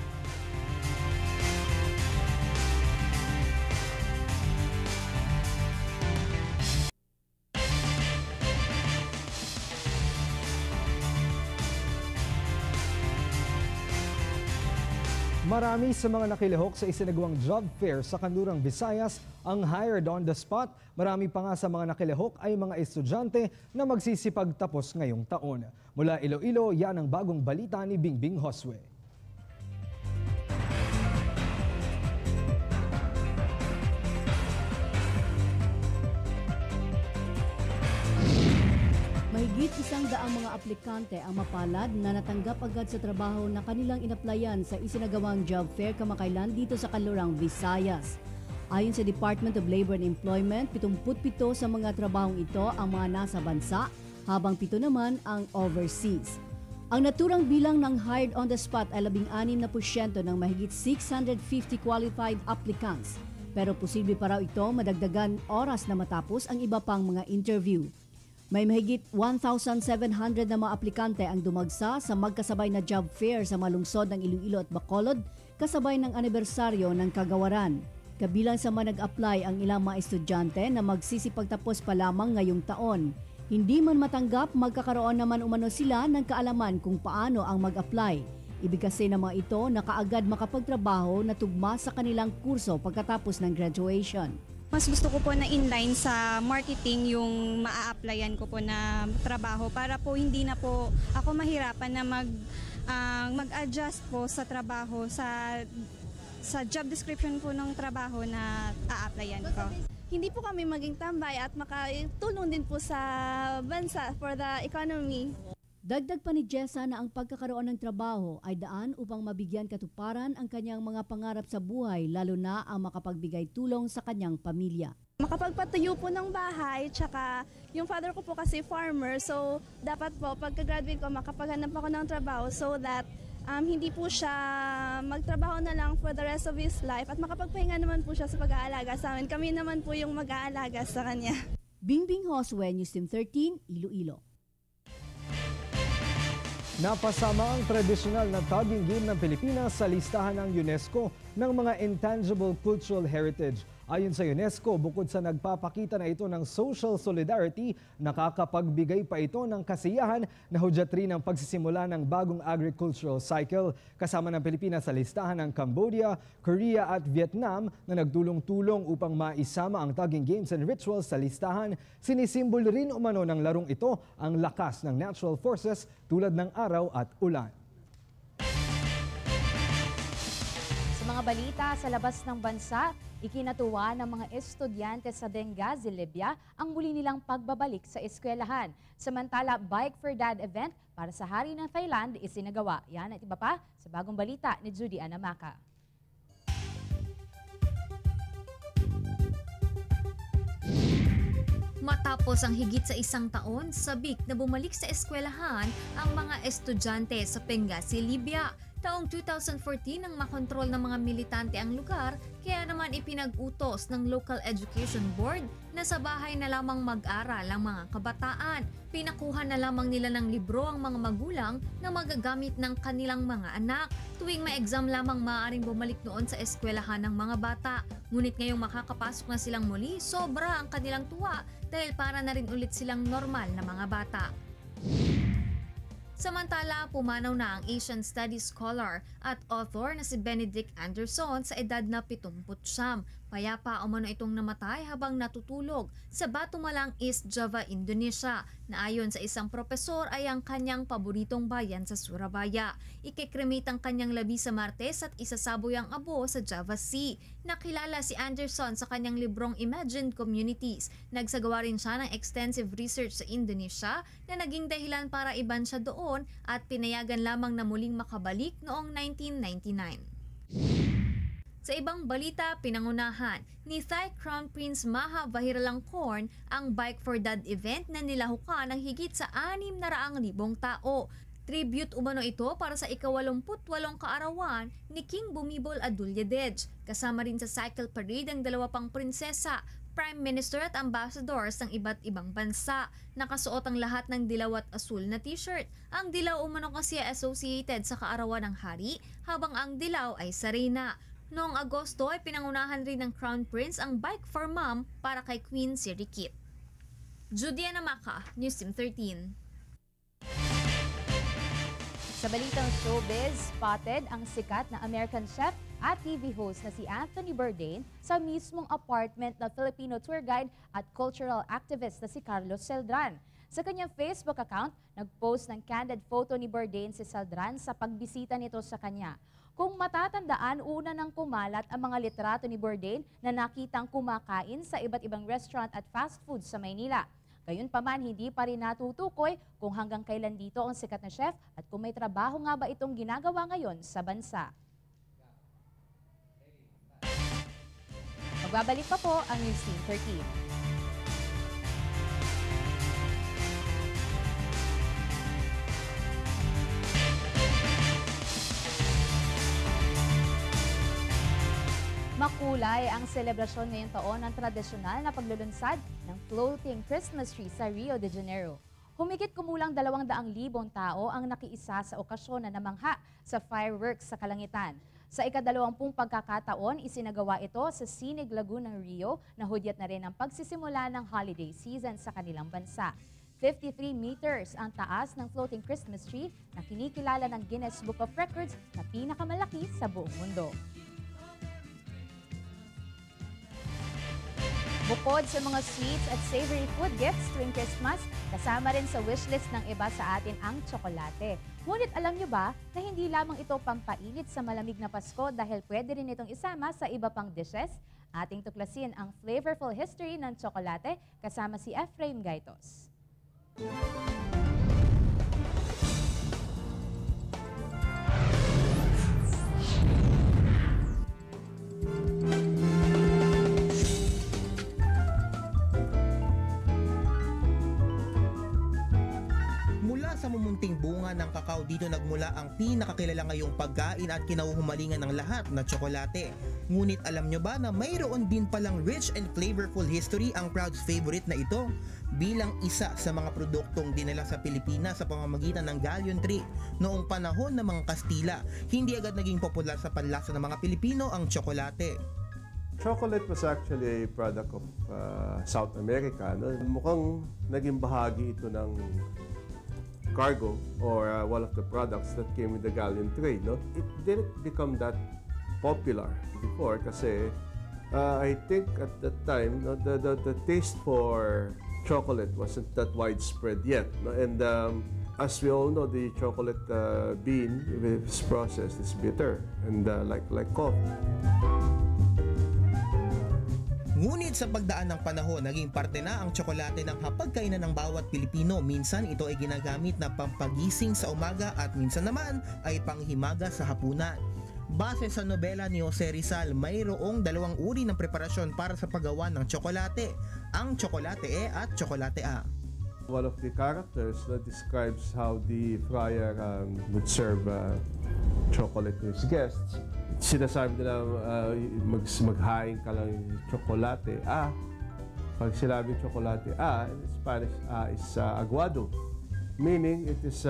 Marami sa mga nakilahok sa isinagawang job fair sa Kanlurang Visayas ang hired on the spot. Marami pa nga sa mga nakilahok ay mga estudyante na magsisipagtapos ngayong taon. Mula Iloilo, yan ang bagong balita ni Bingbing Josue. Mahigit 100 mga aplikante ang mapalad na natanggap agad sa trabaho na kanilang inaplayan sa isinagawang job fair kamakailan dito sa Kanlurang Visayas. Ayon sa Department of Labor and Employment, 77 sa mga trabahong ito ang mga nasa bansa, habang 7 naman ang overseas. Ang naturang bilang ng hired on the spot ay 16% ng mahigit 650 qualified applicants. Pero posible pa raw ito madagdagan oras na matapos ang iba pang mga interview. May mahigit 1,700 na mga aplikante ang dumagsa sa magkasabay na job fair sa malungsod ng Iloilo at Bacolod kasabay ng anibersaryo ng kagawaran. Kabilang sa mga nag-apply ang ilang mga estudyante na magsisipagtapos pa lamang ngayong taon. Hindi man matanggap, magkakaroon naman umano sila ng kaalaman kung paano ang mag-apply. Ibig kasi ng mga ito na kaagad makapagtrabaho na tugma sa kanilang kurso pagkatapos ng graduation. Mas gusto ko po na inline sa marketing yung maa-applyan ko po na trabaho para po hindi na po ako mahirapan na mag-adjust po sa trabaho sa job description po ng trabaho na a-applyan ko. Hindi po kami maging tambay at makatulong din po sa bansa for the economy. Dagdag pa ni Jessa na ang pagkakaroon ng trabaho ay daan upang mabigyan katuparan ang kanyang mga pangarap sa buhay, lalo na ang makapagbigay tulong sa kanyang pamilya. Makapagpatuyo po ng bahay, tsaka yung father ko po kasi farmer, so dapat po pagka-graduate ko makapaghanap ako ng trabaho so that hindi po siya magtrabaho na lang for the rest of his life at makapagpahinga naman po siya sa pag-aalaga sa amin. Kami naman po yung mag-aalaga sa kanya. Bingbing Josue, News Team 13, Iloilo. Napasama ang tradisyonal na taginggim ng Pilipinas sa listahan ng UNESCO ng mga Intangible Cultural Heritage. Ayon sa UNESCO, bukod sa nagpapakita na ito ng social solidarity, nakakapagbigay pa ito ng kasiyahan na hudyat rin ang pagsisimula ng bagong agricultural cycle. Kasama ng Pilipinas sa listahan ng Cambodia, Korea at Vietnam na nagtulong-tulong upang maisama ang Tugging Games and Rituals sa listahan. Sinisimbol rin umano ng larong ito ang lakas ng natural forces tulad ng araw at ulan. Sa mga balita sa labas ng bansa, ikinatuwa ng mga estudyante sa Benghazi, Libya ang muli nilang pagbabalik sa eskwelahan. Samantala, Bike for Dad event para sa Hari ng Thailand isinagawa. Yan at iba pa sa bagong balita ni Judy Anamaka. Matapos ang higit sa isang taon, sabik na bumalik sa eskwelahan ang mga estudyante sa Benghazi, Libya. Taong 2014 nang makontrol ng mga militante ang lugar, kaya naman ipinag-utos ng Local Education Board na sa bahay na lamang mag-aral ang mga kabataan. Pinakuha na lamang nila ng libro ang mga magulang na magagamit ng kanilang mga anak. Tuwing may exam lamang maaaring bumalik noon sa eskwelahan ng mga bata. Ngunit ngayong makakapasok na silang muli, sobra ang kanilang tuwa dahil para na rin ulit silang normal na mga bata. Samantala, pumanaw na ang Asian Studies scholar at author na si Benedict Anderson sa edad na 79. Payapa umano itong namatay habang natutulog sa Batumalang, East Java, Indonesia, na ayon sa isang propesor ay ang kanyang paboritong bayan sa Surabaya. Ikikremate ang kanyang labi sa Martes at isasaboy ang abo sa Java Sea. Nakilala si Anderson sa kanyang librong Imagined Communities. Nagsagawa rin siya ng extensive research sa Indonesia na naging dahilan para iban siya doon at pinayagan lamang na muling makabalik noong 1999. Sa ibang balita, pinangunahan ni Thai Crown Prince Maha Vajiralongkorn ang Bike for Dad event na nilahukan ng higit sa 600,000 tao. Tribute umano ito para sa ika-88 kaarawan ni King Bhumibol Adulyadej. Kasama rin sa cycle parade ang 2 pang prinsesa, Prime Minister at ambassadors ng iba't ibang bansa. Nakasuot ang lahat ng dilaw at asul na t-shirt. Ang dilaw umano kasi associated sa kaarawan ng hari, habang ang dilaw ay sa reyna. Noong Agosto ay pinangunahan rin ng Crown Prince ang Bike for Mom para kay Queen Sirikit. Judy Anamaka, News Team 13. Sa balitang showbiz, spotted ang sikat na American chef at TV host na si Anthony Bourdain sa mismong apartment na Filipino tour guide at cultural activist na si Carlos Celdran. Sa kanyang Facebook account, nag-post ng candid photo ni Bourdain si Celdran sa pagbisita nito sa kanya. Kung matatandaan, una nang kumalat ang mga litrato ni Bourdain na nakitang kumakain sa iba't ibang restaurant at fast food sa Maynila. Gayunpaman, hindi pa rin natutukoy kung hanggang kailan dito ang sikat na chef at kung may trabaho nga ba itong ginagawa ngayon sa bansa. Magbabalik pa po ang News Team 13. Makulay ang selebrasyon ngayong taon ng tradisyonal na paglulunsad ng floating Christmas tree sa Rio de Janeiro. Humigit kumulang 200,000 tao ang nakiisa sa okasyon na namangha sa fireworks sa kalangitan. Sa ika-20 pagkakataon, isinagawa ito sa Sinig Lagoon ng Rio na hudyat na rin ang pagsisimula ng holiday season sa kanilang bansa. 53 meters ang taas ng floating Christmas tree na kinikilala ng Guinness Book of Records na pinakamalaki sa buong mundo. Bukod sa mga sweets at savory food gifts tuwing Christmas, kasama rin sa wishlist ng iba sa atin ang tsokolate. Ngunit alam nyo ba na hindi lamang ito pampainit sa malamig na Pasko dahil pwede rin itong isama sa iba pang dishes? Ating tuklasin ang flavorful history ng tsokolate kasama si Ephraim Gaitos. Sa mumunting bunga ng kakao dito nagmula ang pinakakilala ngayong pagkain at kinahuhumalingan ng lahat na tsokolate. Ngunit alam nyo ba na mayroon din palang rich and flavorful history ang Proud's favorite na ito? Bilang isa sa mga produktong dinala sa Pilipinas sa pamamagitan ng galleon tree noong panahon ng mga Kastila, hindi agad naging popular sa panlasa ng mga Pilipino ang tsokolate. Chocolate was actually a product of South America. No? Mukhang naging bahagi ito ng cargo or one of the products that came with the galleon trade. No? It didn't become that popular before kasi I think at that time the taste for chocolate wasn't that widespread yet. No? And as we all know, the chocolate bean, if it's processed, is bitter and like coffee. Ngunit sa pagdaan ng panahon, naging parte na ang tsokolate ng hapagkainan ng bawat Pilipino. Minsan ito ay ginagamit na pampagising sa umaga at minsan naman ay panghimaga sa hapunan. Base sa nobela ni Jose Rizal, mayroong dalawang uri ng preparasyon para sa paggawa ng tsokolate, ang tsokolate E at tsokolate A. One of the characters that describes how the friar would serve chocolate to his guests. Sinasabi nila maghain ka lang yung tsokolate A. Pag sinabing tsokolate A, in Spanish A is aguado, meaning it is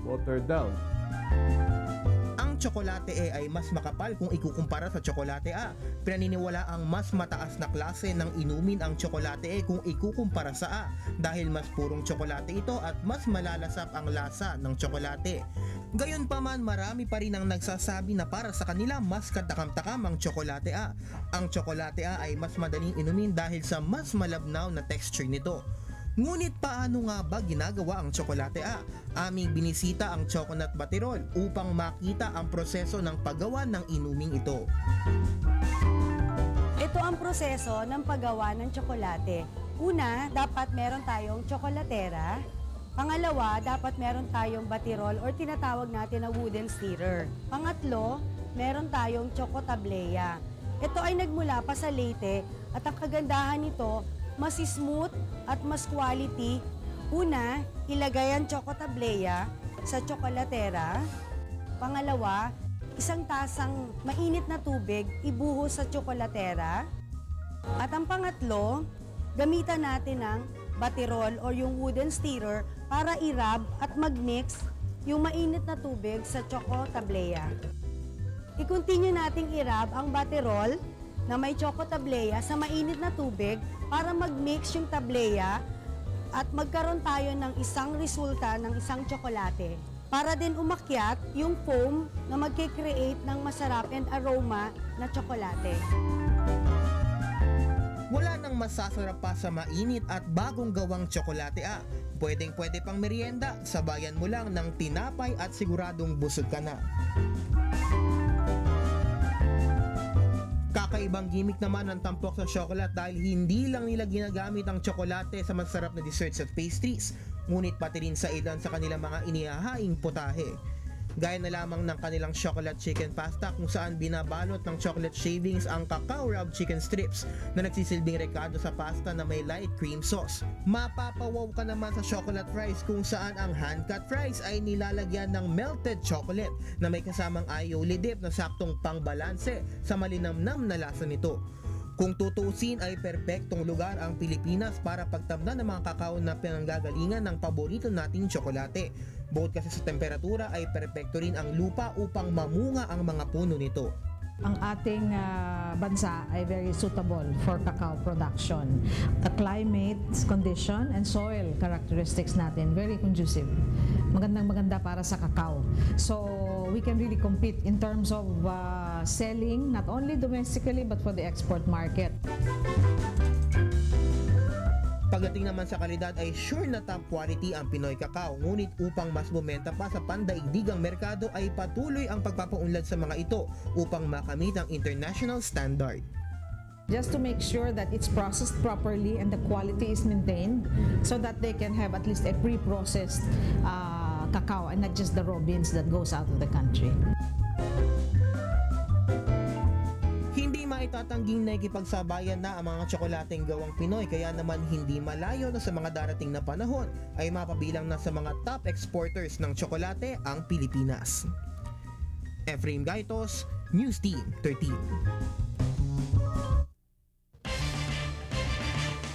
watered down. Ang tsokolate E ay mas makapal kung ikukumpara sa tsokolate A. Pinaniniwala ang mas mataas na klase ng inumin ang tsokolate E kung ikukumpara sa A dahil mas purong tsokolate ito at mas malalasap ang lasa ng tsokolate. Gayunpaman, marami pa rin ang nagsasabi na para sa kanila mas katakam-takam ang tsokolate A. Ang tsokolate A ay mas madaling inumin dahil sa mas malabnaw na texture nito. Ngunit paano nga ba ginagawa ang tsokolate A? Aming binisita ang Choconut Batirol upang makita ang proseso ng paggawa ng inuming ito. Ito ang proseso ng paggawa ng tsokolate. Una, dapat meron tayong tsokolatera. Pangalawa, dapat meron tayong batirol or tinatawag natin na wooden stirrer. Pangatlo, meron tayong chocotableya. Ito ay nagmula pa sa Leyte at ang kagandahan nito, mas smooth at mas quality. Una, ilagay ang chocotableya sa chocolatera. Pangalawa, isang tasang mainit na tubig ibuhos sa chocolatera. At ang pangatlo, gamitan natin ng batirol or yung wooden stirrer para i-rub at mag-mix yung mainit na tubig sa chocotableya. I-continue nating i-rub ang batirol na may chocotableya sa mainit na tubig para mag-mix yung tableya at magkaroon tayo ng isang resulta ng isang tsokolate. Para din umakyat yung foam na magkikreate ng masarap and aroma na tsokolate. Wala nang masasarap pa sa mainit at bagong gawang tsokolate A. Pwedeng-pwede pang merienda, sabayan mo lang ng tinapay at siguradong busog ka na. Kakaibang gimmick naman ang tampok sa chocolate dahil hindi lang nila ginagamit ang tsokolate sa masarap na desserts at pastries, ngunit pati rin sa ilan sa kanilang mga inihahaing putahe. Gaya na lamang ng kanilang chocolate chicken pasta kung saan binabalot ng chocolate shavings ang cacao rubbed chicken strips na nagsisilbing rekado sa pasta na may light cream sauce. Mapapawaw ka naman sa chocolate fries kung saan ang hand-cut fries ay nilalagyan ng melted chocolate na may kasamang aioli dip na saktong pangbalanse sa malinamnam na lasa nito. Kung tutusin ay perpektong lugar ang Pilipinas para pagtamnan ng mga kakao na pinanggagalingan ng paborito nating tsokolate. Bukod kasi sa temperatura ay perpekto rin ang lupa upang mamunga ang mga puno nito. Ang ating bansa ay very suitable for cacao production. The climate condition and soil characteristics natin very conducive. Magandang-maganda para sa cacao. So we can really compete in terms of selling not only domestically but for the export market. Pagdating naman sa kalidad ay sure na top quality ang Pinoy Cacao, ngunit upang mas bumenta pa sa pandaigdigang merkado ay patuloy ang pagpapaunlad sa mga ito upang makamit ang international standard. Just to make sure that it's processed properly and the quality is maintained so that they can have at least a pre-processed cacao and not just the raw beans that goes out of the country. Hindi maitatangging nakikipagsabayan na ang mga tsokolateng gawang Pinoy, kaya naman hindi malayo na sa mga darating na panahon ay mapabilang na sa mga top exporters ng tsokolate ang Pilipinas. Efraim Gaitos, News Team 13.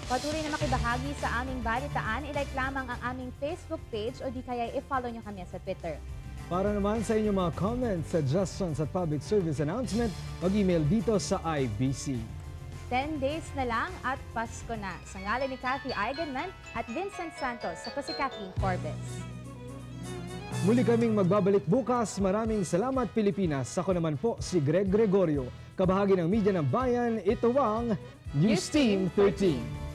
Patuloy na makibahagi sa aming balitaan, ilike lamang ang aming Facebook page o di kaya i-follow nyo kami sa Twitter. Para naman sa inyong mga comments, suggestions at public service announcement, mag-email dito sa IBC. 10 days na lang at Pasko na. Sa ngalan ni Kathy Eigenman at Vincent Santos, ako si Kathleen Forbes. Muli kaming magbabalik bukas. Maraming salamat, Pilipinas. Ako naman po si Greg Gregorio, kabahagi ng Media ng Bayan. Ito ang News Team 13.